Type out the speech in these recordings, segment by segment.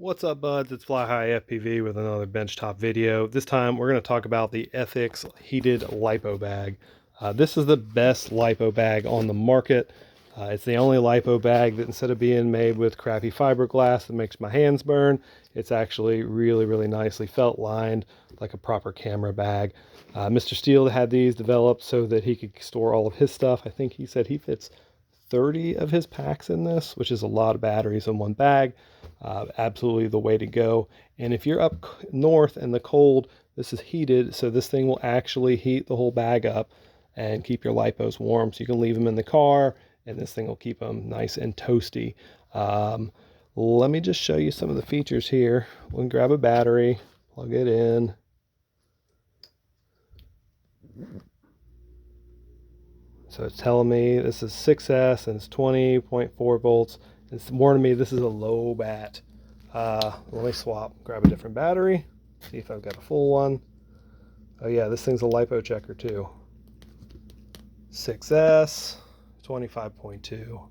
What's up, buds? It's Fly High FPV with another benchtop video. This time we're going to talk about the Ethix Heated Lipo Bag. This is the best lipo bag on the market. It's the only lipo bag that, instead of being made with crappy fiberglass that makes my hands burn, it's actually really nicely felt lined like a proper camera bag. Mr. Steele had these developed so that he could store all of his stuff. I think he said he fits 30 of his packs in this, which is a lot of batteries in one bag. Absolutely the way to go. And if you're up north in the cold, this is heated, so this thing will actually heat the whole bag up and keep your lipos warm. So you can leave them in the car and this thing will keep them nice and toasty. Let me just show you some of the features here. We'll grab a battery, plug it in. So it's telling me this is 6S and it's 20.4 volts. It's warning me this is a low bat. Let me grab a different battery, see if I've got a full one. Oh yeah, this thing's a lipo checker too. 6S, 25.2. All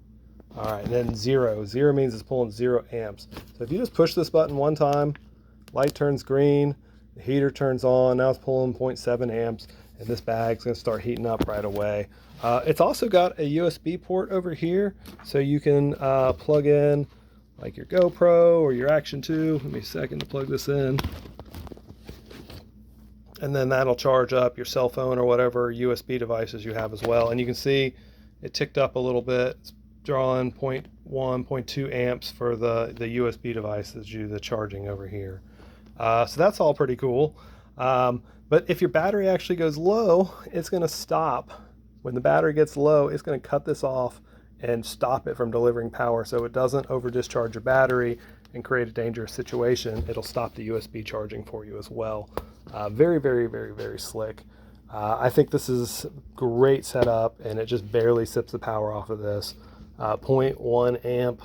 right, and then zero. Zero means it's pulling 0 amps. So if you just push this button one time, light turns green, the heater turns on, now it's pulling 0.7 amps, and this bag's gonna start heating up right away. It's also got a USB port over here, so you can plug in like your GoPro or your Action 2. Give me a second to plug this in. And then that'll charge up your cell phone or whatever USB devices you have as well. And you can see it ticked up a little bit. It's drawing 0.1, 0.2 amps for the USB devices, the charging over here. So that's all pretty cool. But if your battery actually goes low, it's going to stop. When the battery gets low, it's going to cut this off and stop it from delivering power so it doesn't over discharge your battery and create a dangerous situation. It'll stop the USB charging for you as well. Very slick. I think this is great setup, and it just barely sips the power off of this. 0.1 amp.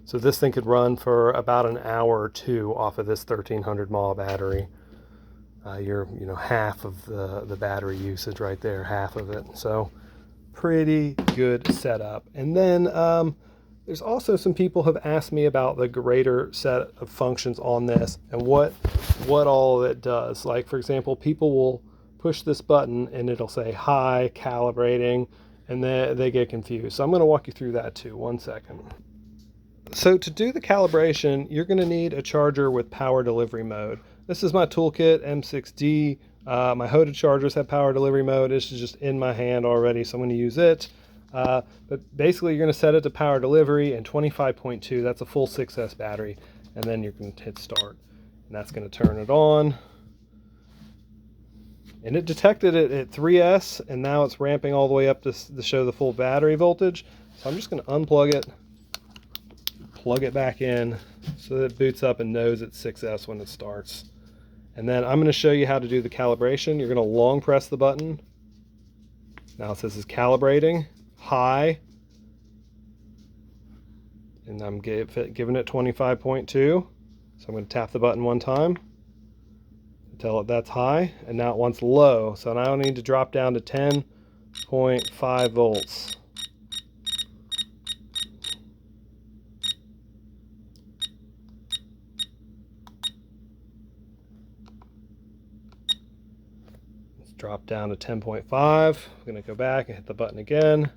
So this thing could run for about an hour or two off of this 1300 mAh battery. You're half of the battery usage right there, half of it. So pretty good setup. And then there's also some people have asked me about the greater set of functions on this and what all of it does. Like, for example, people will push this button and it'll say hi, calibrating, and then they get confused. So I'm going to walk you through that too. One second. So to do the calibration, you're going to need a charger with power delivery mode. This is my toolkit M6D. My Heated Chargers have power delivery mode. This is just in my hand already, so I'm going to use it. But basically, you're going to set it to power delivery and 25.2. That's a full 6S battery. And then you're going to hit start. And that's going to turn it on. And it detected it at 3S, and now it's ramping all the way up to show the full battery voltage. So I'm just going to unplug it, plug it back in so that it boots up and knows it's 6S when it starts. And then I'm going to show you how to do the calibration. You're going to long press the button. Now it says it's calibrating, high, and I'm giving it 25.2. So I'm going to tap the button one time, tell it that's high, and now it wants low. So now I need to drop down to 10.5 volts. Drop down to 10.5. I'm going to go back and hit the button again.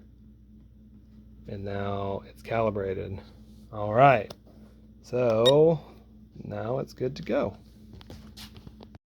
And now it's calibrated. All right. So now it's good to go.